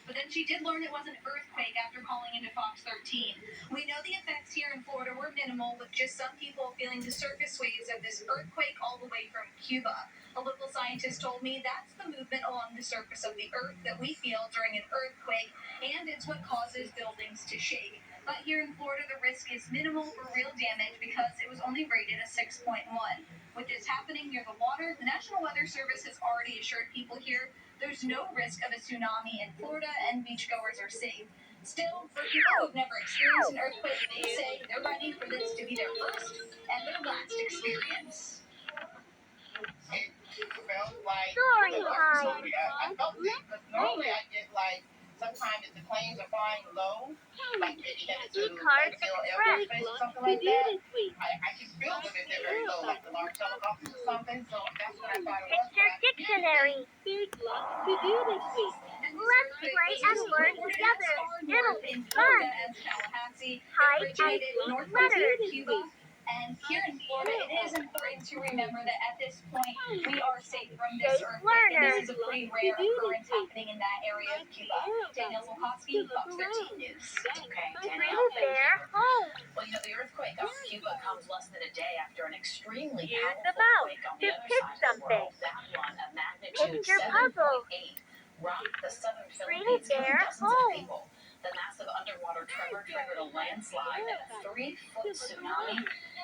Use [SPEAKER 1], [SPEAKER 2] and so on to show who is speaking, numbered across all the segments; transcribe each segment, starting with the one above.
[SPEAKER 1] But then she did learn it was an earthquake after calling into Fox 13. We know the effects here in Florida were minimal, with just some people feeling the surface waves of this earthquake all the way from Cuba. A local scientist told me that's the movement along the surface of the earth that we feel during an earthquake, and it's what causes buildings to shake. But here in Florida, the risk is minimal for real damage because it was only rated a 6.1. With this happening near the water, the National Weather Service has already assured people here there's no risk of a tsunami in Florida and beachgoers are safe. Still, for people who've never experienced an earthquake, they say they're ready for this to be their first and their last experience. It felt like
[SPEAKER 2] Story time.
[SPEAKER 1] I felt it because normally I get like sometimes if the planes are flying low, like maybe headed to like zero airspace or something like that. I can feel them if they're very low, like the large helicopters or something. So that's what I thought it was.
[SPEAKER 2] Picture dictionary.
[SPEAKER 3] Big lots to do this week.
[SPEAKER 2] Let's play and learn together. It'll be fun. Hide and seek letters.
[SPEAKER 1] And here in Florida, it is important to remember that at this point, we are safe from this
[SPEAKER 2] Safe
[SPEAKER 1] earthquake.
[SPEAKER 2] learner.
[SPEAKER 1] And this is a pretty rare occurrence happening in that area of Cuba. Danielle Zulkowski, Fox 13 News.
[SPEAKER 4] Okay,
[SPEAKER 2] Really
[SPEAKER 4] Danielle, thank
[SPEAKER 2] bear
[SPEAKER 4] you.
[SPEAKER 2] home.
[SPEAKER 4] Well, the earthquake off Cuba comes less than a day after an extremely
[SPEAKER 2] Use the
[SPEAKER 4] powerful
[SPEAKER 2] mouse
[SPEAKER 4] quake on
[SPEAKER 2] to
[SPEAKER 4] the other
[SPEAKER 2] pick
[SPEAKER 4] side of the
[SPEAKER 2] something.
[SPEAKER 4] world. That one, a magnitude
[SPEAKER 2] Picture puzzle.
[SPEAKER 4] 7.8, rocked the southern
[SPEAKER 2] Really
[SPEAKER 4] Philippines, killing
[SPEAKER 2] bear
[SPEAKER 4] dozens of
[SPEAKER 2] home.
[SPEAKER 4] people. The massive underwater tremor triggered a landslide and a 3-foot tsunami,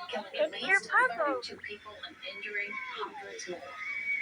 [SPEAKER 4] killing at
[SPEAKER 2] Picture
[SPEAKER 4] least
[SPEAKER 2] puzzle.
[SPEAKER 4] 32 people and injuring hundreds more.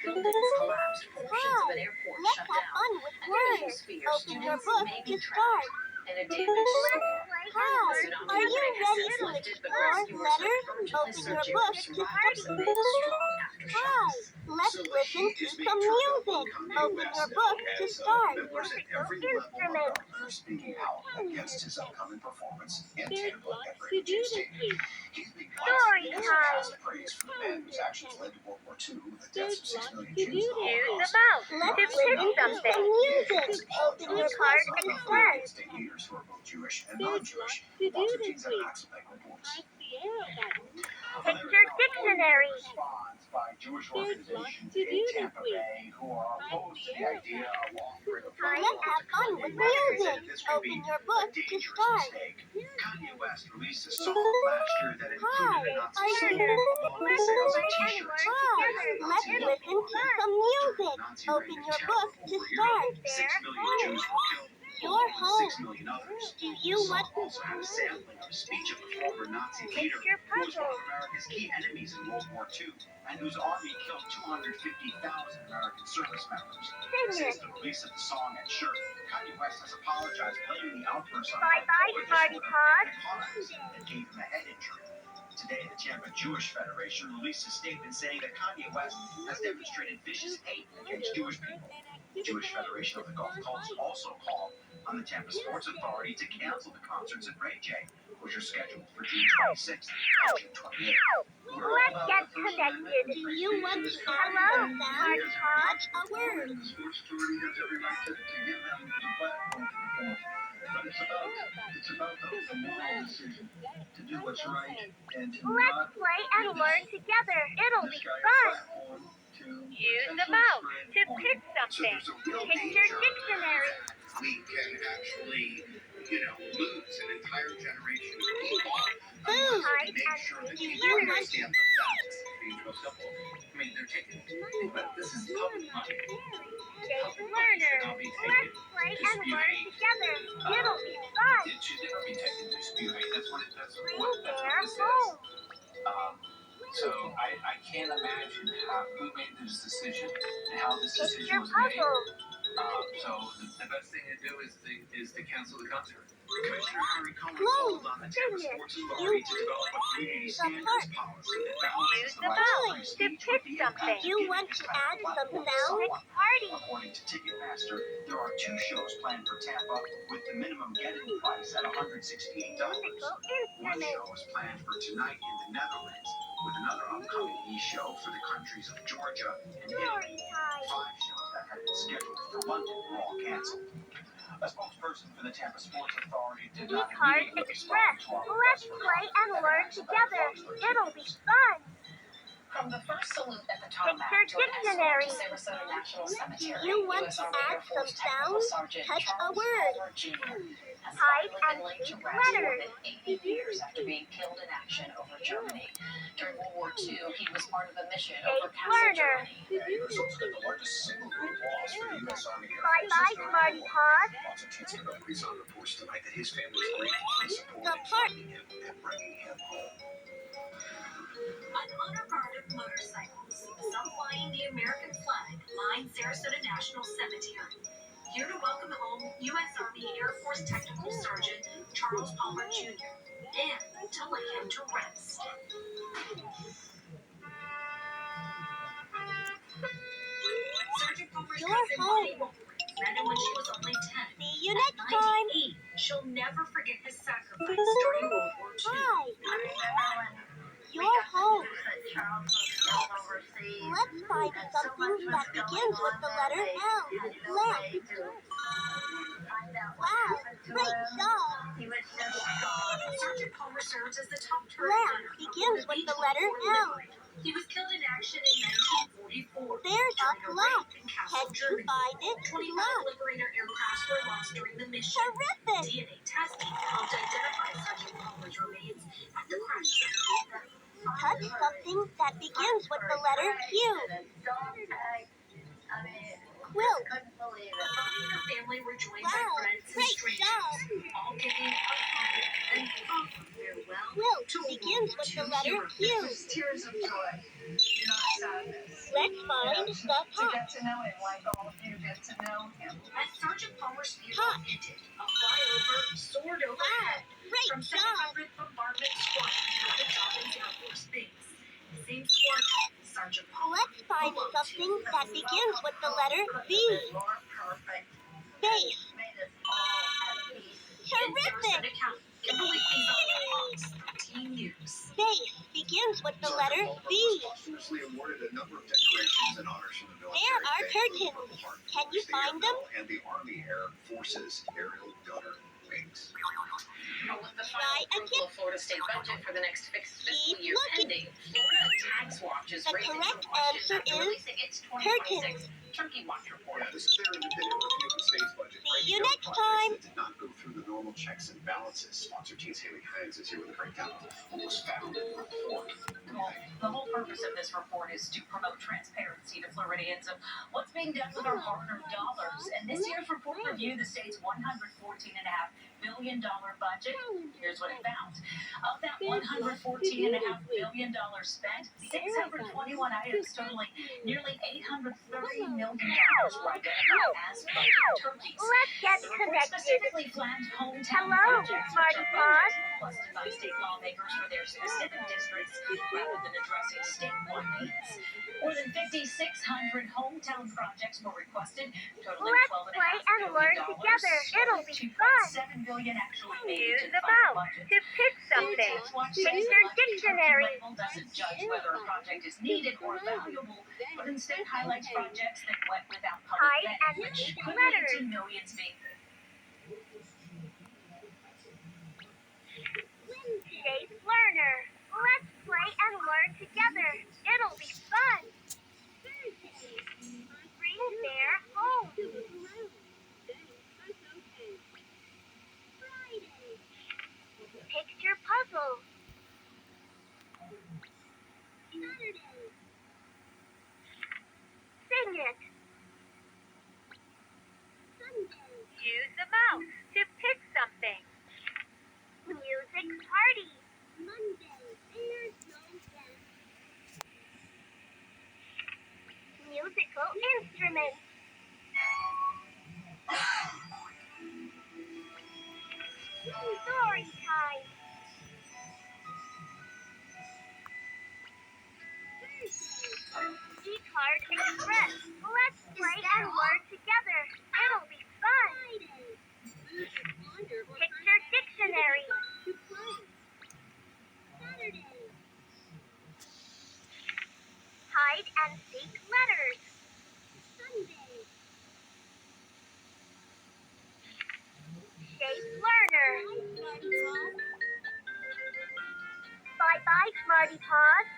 [SPEAKER 4] Buildings collapsed, portions of an airport
[SPEAKER 2] Let's
[SPEAKER 4] shut
[SPEAKER 2] have
[SPEAKER 4] down.
[SPEAKER 2] fun with
[SPEAKER 4] And there's
[SPEAKER 2] words.
[SPEAKER 4] fear
[SPEAKER 2] Open your
[SPEAKER 4] students
[SPEAKER 2] book
[SPEAKER 4] may
[SPEAKER 2] to
[SPEAKER 4] be
[SPEAKER 2] start.
[SPEAKER 4] trapped in a damaged
[SPEAKER 2] Let's
[SPEAKER 4] school.
[SPEAKER 2] play
[SPEAKER 4] The
[SPEAKER 2] and learn.
[SPEAKER 4] tsunami
[SPEAKER 2] Are you
[SPEAKER 4] warning has
[SPEAKER 2] ready
[SPEAKER 4] since
[SPEAKER 2] to
[SPEAKER 4] lifted, but
[SPEAKER 2] explore
[SPEAKER 4] rescuers are
[SPEAKER 2] letters?
[SPEAKER 4] urgently
[SPEAKER 2] Open your
[SPEAKER 4] searching
[SPEAKER 2] book
[SPEAKER 4] for
[SPEAKER 2] to
[SPEAKER 4] survivors
[SPEAKER 2] start.
[SPEAKER 4] amid strong
[SPEAKER 2] Hi.
[SPEAKER 4] aftershocks.
[SPEAKER 2] Let's listen to some music. Open your book to start. Musical instrument.
[SPEAKER 5] Speaking out against his upcoming performance in
[SPEAKER 3] Big
[SPEAKER 5] Tampa
[SPEAKER 3] lots
[SPEAKER 5] at
[SPEAKER 3] to
[SPEAKER 5] Raymond
[SPEAKER 3] do
[SPEAKER 5] James
[SPEAKER 3] this
[SPEAKER 5] Stadium.
[SPEAKER 3] week.
[SPEAKER 5] He's being
[SPEAKER 2] Story
[SPEAKER 5] blasted because
[SPEAKER 2] time.
[SPEAKER 5] he has praise for the man whose actions led to World War II and the deaths of 6 million
[SPEAKER 3] Big
[SPEAKER 5] Jews in the
[SPEAKER 3] lots to do
[SPEAKER 2] Use the
[SPEAKER 5] Holocaust.
[SPEAKER 2] mouse to
[SPEAKER 5] Not
[SPEAKER 2] pick
[SPEAKER 5] just
[SPEAKER 2] something.
[SPEAKER 5] some
[SPEAKER 2] Music. Open your card
[SPEAKER 5] Some
[SPEAKER 2] and
[SPEAKER 5] of the
[SPEAKER 2] start.
[SPEAKER 5] state leaders who are both Jewish and
[SPEAKER 3] Big
[SPEAKER 5] non-Jewish.
[SPEAKER 3] lots to do
[SPEAKER 5] Fox
[SPEAKER 3] this
[SPEAKER 5] 13's Evan
[SPEAKER 3] week.
[SPEAKER 5] Axelbeck reports.
[SPEAKER 3] Press the arrow button.
[SPEAKER 2] Picture dictionary.
[SPEAKER 5] Response by Jewish
[SPEAKER 3] Big lots
[SPEAKER 5] organizations
[SPEAKER 3] to do
[SPEAKER 5] in
[SPEAKER 3] this
[SPEAKER 5] Tampa
[SPEAKER 3] week.
[SPEAKER 5] Bay who are opposed to the idea of offering a
[SPEAKER 2] Let's have fun with music. Open your book to start.
[SPEAKER 5] Kanye West released a song last year that included a Nazi
[SPEAKER 2] Are you
[SPEAKER 5] symbol
[SPEAKER 2] ready?
[SPEAKER 5] along with
[SPEAKER 2] Let's
[SPEAKER 5] sales of
[SPEAKER 2] play and
[SPEAKER 5] t-shirts.
[SPEAKER 2] learn together. Let's listen to some music.
[SPEAKER 5] Nazi
[SPEAKER 2] Open
[SPEAKER 5] reign in
[SPEAKER 2] your
[SPEAKER 5] terror
[SPEAKER 2] book to
[SPEAKER 5] over
[SPEAKER 2] start.
[SPEAKER 5] Europe, 6 million Jews were killed,
[SPEAKER 2] Your
[SPEAKER 5] along with
[SPEAKER 2] home.
[SPEAKER 5] 6 million others.
[SPEAKER 2] Do you
[SPEAKER 5] The
[SPEAKER 2] want
[SPEAKER 5] song also had a sampling of a speech of a former Nazi leader
[SPEAKER 2] Picture
[SPEAKER 5] who was one
[SPEAKER 2] puzzle.
[SPEAKER 5] of America's key enemies in World War II and whose army killed 250,000 American service members. Since the release of the song and shirt, Kanye West has apologized, blaming the outburst on
[SPEAKER 2] Bye bye,
[SPEAKER 5] bipolar
[SPEAKER 2] Party
[SPEAKER 5] disorder
[SPEAKER 2] Pod.
[SPEAKER 5] and a car accident that gave him a head injury. Today, the Tampa Jewish Federation released a statement saying that Kanye West has demonstrated vicious hate against Jewish people. The Jewish Federation of the Gulf Coast also called on the Tampa Sports Authority to cancel the concerts at Ray J, which are scheduled for June 26th and June 28th.
[SPEAKER 2] Let's get connected. Do you want to hello, Party Pod? A word.
[SPEAKER 5] The Sports Authority has every right to give them the platform to perform. But it's about the moral decision to do what's right and to
[SPEAKER 2] Let's
[SPEAKER 5] not
[SPEAKER 2] play and learn together. It'll be
[SPEAKER 5] this guy a
[SPEAKER 2] fun.
[SPEAKER 5] platform to
[SPEAKER 2] Use the
[SPEAKER 5] potentially
[SPEAKER 2] mouse
[SPEAKER 5] spread
[SPEAKER 2] to
[SPEAKER 5] harm.
[SPEAKER 2] pick
[SPEAKER 5] So
[SPEAKER 2] something.
[SPEAKER 5] there's a real
[SPEAKER 2] Picture
[SPEAKER 5] danger
[SPEAKER 2] dictionary.
[SPEAKER 5] that we can actually, lose an entire generation of people unless
[SPEAKER 2] Hide
[SPEAKER 5] we make
[SPEAKER 2] and
[SPEAKER 5] sure that
[SPEAKER 2] seek
[SPEAKER 5] people
[SPEAKER 2] letters.
[SPEAKER 5] understand the facts. Being real simple. I mean, they're taking, but this is public money.
[SPEAKER 2] Safe learner. Let's play and learn together. It'll be fun.
[SPEAKER 5] It should never be taken to spew hate. That's what
[SPEAKER 2] Bear
[SPEAKER 5] this is.
[SPEAKER 2] home.
[SPEAKER 5] So I can't imagine who made this decision and how this decision
[SPEAKER 2] Picture
[SPEAKER 5] was made.
[SPEAKER 2] puzzle.
[SPEAKER 5] So the best thing to do is to cancel the concert. Commissioner Harry Cohen called on the Tampa Sports Authority to develop a community standards policy that balances
[SPEAKER 2] Use
[SPEAKER 5] the
[SPEAKER 2] the
[SPEAKER 5] right to
[SPEAKER 2] mouse
[SPEAKER 5] free
[SPEAKER 2] to
[SPEAKER 5] speech
[SPEAKER 2] pick
[SPEAKER 5] with the
[SPEAKER 2] something.
[SPEAKER 5] impact of
[SPEAKER 2] You
[SPEAKER 5] giving
[SPEAKER 2] want
[SPEAKER 5] this
[SPEAKER 2] to
[SPEAKER 5] kind
[SPEAKER 2] add
[SPEAKER 5] of platform
[SPEAKER 2] some
[SPEAKER 5] to
[SPEAKER 2] sound?
[SPEAKER 5] someone.
[SPEAKER 2] Party.
[SPEAKER 5] According to Ticketmaster, there are 2 shows planned for Tampa with the minimum get-in price at $168.
[SPEAKER 2] Musical
[SPEAKER 5] One
[SPEAKER 2] instrument.
[SPEAKER 5] show is planned for tonight in the Netherlands, with another upcoming e-show for the countries of Georgia and Italy.
[SPEAKER 2] Story time.
[SPEAKER 5] 5 shows that had been scheduled for London were all canceled. A spokesperson for the Tampa Sports Authority did not
[SPEAKER 2] E-Card
[SPEAKER 5] immediately
[SPEAKER 2] Express.
[SPEAKER 5] respond to our
[SPEAKER 2] Let's
[SPEAKER 5] request for
[SPEAKER 2] play
[SPEAKER 5] comment.
[SPEAKER 2] and learn together. It'll be fun.
[SPEAKER 4] From the first salute at the tarmac
[SPEAKER 2] Picture
[SPEAKER 4] to an escort
[SPEAKER 2] dictionary.
[SPEAKER 4] to Sarasota National Cemetery,
[SPEAKER 2] You want
[SPEAKER 4] U.S.
[SPEAKER 2] to
[SPEAKER 4] Army Air
[SPEAKER 2] add
[SPEAKER 4] Force
[SPEAKER 2] some
[SPEAKER 4] Technical
[SPEAKER 2] sound?
[SPEAKER 4] Sergeant
[SPEAKER 2] Touch a
[SPEAKER 4] Charles
[SPEAKER 2] word.
[SPEAKER 4] Palmer Jr. has
[SPEAKER 2] Hide
[SPEAKER 4] finally
[SPEAKER 2] and
[SPEAKER 4] been laid to
[SPEAKER 2] seek
[SPEAKER 4] rest more
[SPEAKER 2] letters.
[SPEAKER 4] than 80 years after being killed in action over Germany. During World War II, he was part of a mission over Castle
[SPEAKER 2] Learner.
[SPEAKER 4] Germany.
[SPEAKER 5] Yeah, he resulted in the largest single group loss for the U.S. Army Air
[SPEAKER 2] Bye
[SPEAKER 5] Forces
[SPEAKER 2] bye,
[SPEAKER 5] during
[SPEAKER 2] Smarty
[SPEAKER 5] the war.
[SPEAKER 2] Paws.
[SPEAKER 5] Lots of Tucson Police reports tonight that his family is grateful for the support
[SPEAKER 2] The
[SPEAKER 5] in
[SPEAKER 2] park.
[SPEAKER 5] finding him and bringing him home.
[SPEAKER 1] On honor guard of motorcycles, some flying the American flag line Sarasota National Cemetery. Here to welcome home U.S. Army Air Force Technical Sergeant Charles Palmer Jr. and to lay him to rest. Sergeant Palmer's
[SPEAKER 2] You're
[SPEAKER 1] cousin
[SPEAKER 2] home.
[SPEAKER 1] Bonnie Wolfowitz met him when she was only 10.
[SPEAKER 2] See you
[SPEAKER 1] At
[SPEAKER 2] next time.
[SPEAKER 1] 98, she'll never forget his sacrifice during World War II.
[SPEAKER 2] Hi. You're home. Let's find something that begins with the letter L. Lamp. Wow, great job.
[SPEAKER 1] Sergeant Palmer serves as the top turret
[SPEAKER 2] Lamp
[SPEAKER 1] gunner
[SPEAKER 2] begins with the letter L.
[SPEAKER 1] He was killed in action in 1944
[SPEAKER 2] There's a
[SPEAKER 1] during a
[SPEAKER 2] clock.
[SPEAKER 1] raid in Castle,
[SPEAKER 2] Can you
[SPEAKER 1] Germany.
[SPEAKER 2] find it?
[SPEAKER 1] 25
[SPEAKER 2] Look.
[SPEAKER 1] Liberator aircrafts were lost during the mission.
[SPEAKER 2] Terrific.
[SPEAKER 1] DNA testing helped identify Sergeant Palmer's remains at the crash site.
[SPEAKER 2] Touch something that begins with the letter Q. Quilt.
[SPEAKER 1] Bonnie and her family were joined by
[SPEAKER 2] Wow,
[SPEAKER 1] friends and
[SPEAKER 2] great
[SPEAKER 1] strangers,
[SPEAKER 2] job.
[SPEAKER 1] all giving a humble and proper farewell
[SPEAKER 2] Quilt
[SPEAKER 1] to a
[SPEAKER 2] begins with the letter Q.
[SPEAKER 1] tears of joy, not sadness.
[SPEAKER 2] Let's find the
[SPEAKER 1] To
[SPEAKER 2] top.
[SPEAKER 1] get to know him like all of you get to know him. As Sergeant Palmer's funeral
[SPEAKER 2] Top.
[SPEAKER 1] ended, a flyover soared
[SPEAKER 2] Wow,
[SPEAKER 1] overhead
[SPEAKER 2] great
[SPEAKER 1] from
[SPEAKER 2] job.
[SPEAKER 1] 700th Bombardment Squadron at the Dobbins Air Force Base. The same squadron Sergeant Palmer
[SPEAKER 2] Let's find something that begins with the letter V. Base.
[SPEAKER 1] in
[SPEAKER 2] Terrific.
[SPEAKER 1] Sarasota County. Kimberly Pizarro Fox, Team News.
[SPEAKER 2] Base begins with the letter V.
[SPEAKER 5] Posthumously awarded a number of decorations and honors from the military.
[SPEAKER 2] There are
[SPEAKER 5] They include
[SPEAKER 2] curtains.
[SPEAKER 5] Purple Heart
[SPEAKER 2] Can you
[SPEAKER 5] Force, the
[SPEAKER 2] find
[SPEAKER 5] Air
[SPEAKER 2] them?
[SPEAKER 5] Medal, and the Army Air Forces Aerial Gunner Wings.
[SPEAKER 4] With the
[SPEAKER 2] Try
[SPEAKER 4] final approval
[SPEAKER 2] again.
[SPEAKER 4] of Florida state budget for the next fiscal
[SPEAKER 2] Keep
[SPEAKER 4] year
[SPEAKER 2] looking.
[SPEAKER 4] pending, Florida Tax Watch is
[SPEAKER 2] The
[SPEAKER 4] raising some
[SPEAKER 2] correct
[SPEAKER 4] questions
[SPEAKER 2] answer
[SPEAKER 4] after
[SPEAKER 2] is
[SPEAKER 4] releasing its 2026 Turkey Watch report.
[SPEAKER 5] Yeah, this is their independent review of the state's budget.
[SPEAKER 2] See you
[SPEAKER 5] ranking
[SPEAKER 2] next
[SPEAKER 5] of
[SPEAKER 2] time.
[SPEAKER 5] projects that did not go through the normal checks and balances. Sponsor Teens Haley Hines is here with a breakdown of what was found in the report.
[SPEAKER 4] The whole purpose of this report is to promote transparency to Floridians of what's being done with our hard-earned dollars. And this year's report reviewed the state's $114.5 billion budget. Here's what it found. Of that $114.5 billion spent, 621 items totaling nearly $830 million were identified as budget turkeys.
[SPEAKER 2] Let's get
[SPEAKER 4] The report
[SPEAKER 2] connected.
[SPEAKER 4] specifically flagged hometown
[SPEAKER 2] Hello,
[SPEAKER 4] projects, which
[SPEAKER 2] Smarty
[SPEAKER 4] are
[SPEAKER 2] Paws.
[SPEAKER 4] budgets requested by state lawmakers for their specific districts rather than addressing statewide needs. More than 5,600 hometown projects were requested, totaling
[SPEAKER 2] Let's
[SPEAKER 4] $12.5
[SPEAKER 2] play and learn
[SPEAKER 4] billion.
[SPEAKER 2] together. It'll be fun.
[SPEAKER 4] $2.7 billion actually made
[SPEAKER 2] Use
[SPEAKER 4] it
[SPEAKER 2] the
[SPEAKER 4] to the final
[SPEAKER 2] mouse
[SPEAKER 4] budget.
[SPEAKER 2] to pick something.
[SPEAKER 4] Tax Watch
[SPEAKER 2] Pick
[SPEAKER 4] says
[SPEAKER 2] your
[SPEAKER 4] the budget
[SPEAKER 2] dictionary.
[SPEAKER 4] label doesn't judge whether a project is needed or valuable, but instead highlights projects that went without public
[SPEAKER 2] Hide
[SPEAKER 4] vetting,
[SPEAKER 2] and
[SPEAKER 4] which
[SPEAKER 2] seek
[SPEAKER 4] could lead
[SPEAKER 2] letters.
[SPEAKER 4] to millions being
[SPEAKER 2] Shape Learner. Let's play and learn together. It'll be fun. Bring Bear home. Picture puzzle. Sing it. Use the mouse to pick something. Music party. Musical instruments. Story time. Card Express. Let's play and learn together. It'll be fun. Picture dictionary. Hide and seek letters. Shape Learner. Bye bye, Smarty Paws.